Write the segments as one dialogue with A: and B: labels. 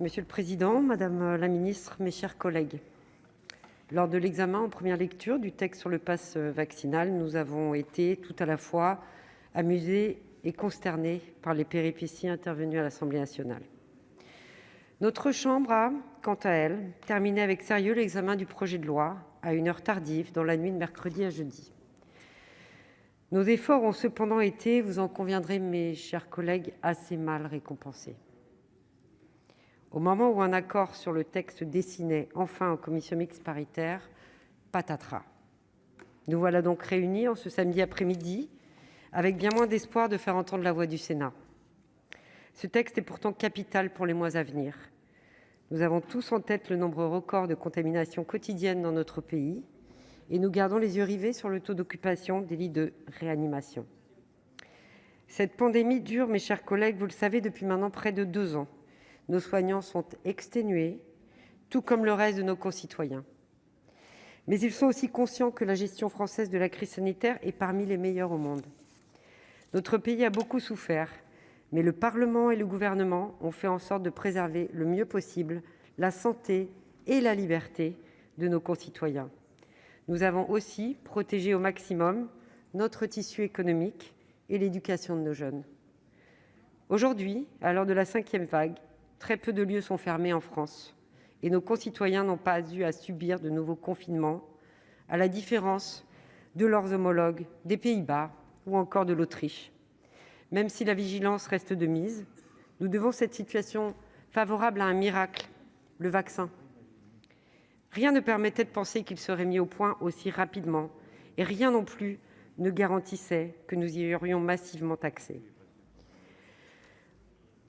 A: Monsieur le président, madame la ministre, mes chers collègues, lors de l'examen en première lecture du texte sur le passe vaccinal, nous avons été tout à la fois amusés et consternés par les péripéties intervenues à l'Assemblée nationale. Notre chambre a, quant à elle, terminé avec sérieux l'examen du projet de loi à une heure tardive dans la nuit de mercredi à jeudi. Nos efforts ont cependant été, vous en conviendrez mes chers collègues, assez mal récompensés. Au moment où un accord sur le texte dessinait enfin en commission mixte paritaire, patatras. Nous voilà donc réunis en ce samedi après-midi avec bien moins d'espoir de faire entendre la voix du Sénat. Ce texte est pourtant capital pour les mois à venir. Nous avons tous en tête le nombre record de contaminations quotidiennes dans notre pays et nous gardons les yeux rivés sur le taux d'occupation des lits de réanimation. Cette pandémie dure, mes chers collègues, vous le savez, depuis maintenant près de 2 ans. Nos soignants sont exténués, tout comme le reste de nos concitoyens. Mais ils sont aussi conscients que la gestion française de la crise sanitaire est parmi les meilleures au monde. Notre pays a beaucoup souffert, mais le Parlement et le gouvernement ont fait en sorte de préserver le mieux possible la santé et la liberté de nos concitoyens. Nous avons aussi protégé au maximum notre tissu économique et l'éducation de nos jeunes. Aujourd'hui, à l'heure de la 5e vague, très peu de lieux sont fermés en France et nos concitoyens n'ont pas eu à subir de nouveaux confinements, à la différence de leurs homologues des Pays-Bas ou encore de l'Autriche. Même si la vigilance reste de mise, nous devons cette situation favorable à un miracle, le vaccin. Rien ne permettait de penser qu'il serait mis au point aussi rapidement et rien non plus ne garantissait que nous y aurions massivement accès.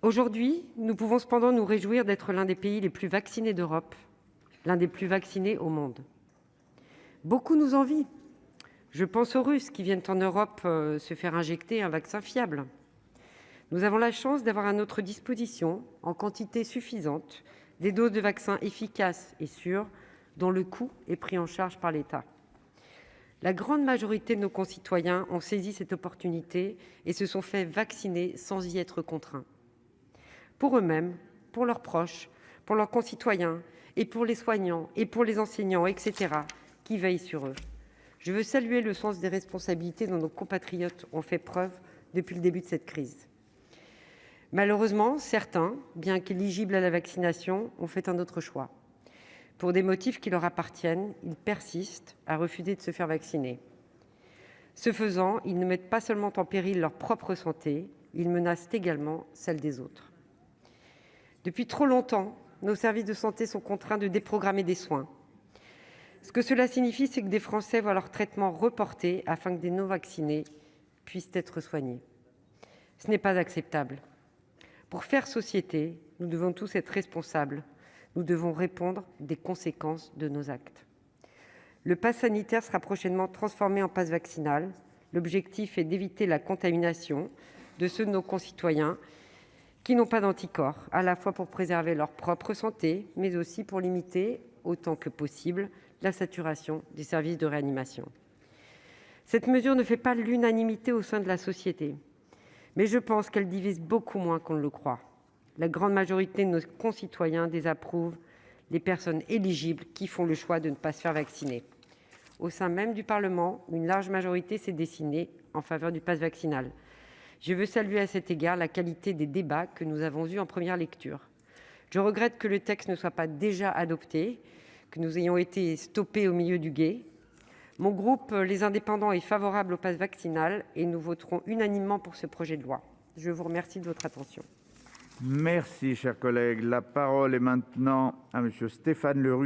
A: Aujourd'hui, nous pouvons cependant nous réjouir d'être l'un des pays les plus vaccinés d'Europe, l'un des plus vaccinés au monde. Beaucoup nous envient. Je pense aux Russes qui viennent en Europe se faire injecter un vaccin fiable. Nous avons la chance d'avoir à notre disposition, en quantité suffisante, des doses de vaccins efficaces et sûres, dont le coût est pris en charge par l'État. La grande majorité de nos concitoyens ont saisi cette opportunité et se sont fait vacciner sans y être contraints. Pour eux-mêmes, pour leurs proches, pour leurs concitoyens, et pour les soignants, et pour les enseignants, etc., qui veillent sur eux. Je veux saluer le sens des responsabilités dont nos compatriotes ont fait preuve depuis le début de cette crise. Malheureusement, certains, bien qu'éligibles à la vaccination, ont fait un autre choix. Pour des motifs qui leur appartiennent, ils persistent à refuser de se faire vacciner. Ce faisant, ils ne mettent pas seulement en péril leur propre santé, ils menacent également celle des autres. Depuis trop longtemps, nos services de santé sont contraints de déprogrammer des soins. Ce que cela signifie, c'est que des Français voient leur traitement reporté afin que des non-vaccinés puissent être soignés. Ce n'est pas acceptable. Pour faire société, nous devons tous être responsables. Nous devons répondre des conséquences de nos actes. Le pass sanitaire sera prochainement transformé en pass vaccinal. L'objectif est d'éviter la contamination de ceux de nos concitoyens qui n'ont pas d'anticorps, à la fois pour préserver leur propre santé, mais aussi pour limiter, autant que possible, la saturation des services de réanimation. Cette mesure ne fait pas l'unanimité au sein de la société, mais je pense qu'elle divise beaucoup moins qu'on ne le croit. La grande majorité de nos concitoyens désapprouvent les personnes éligibles qui font le choix de ne pas se faire vacciner. Au sein même du Parlement, une large majorité s'est dessinée en faveur du pass vaccinal. Je veux saluer à cet égard la qualité des débats que nous avons eus en première lecture. Je regrette que le texte ne soit pas déjà adopté, que nous ayons été stoppés au milieu du gué. Mon groupe, Les Indépendants, est favorable au pass vaccinal et nous voterons unanimement pour ce projet de loi. Je vous remercie de votre attention.
B: Merci, cher collègue. La parole est maintenant à Monsieur Stéphane Le Rudulier.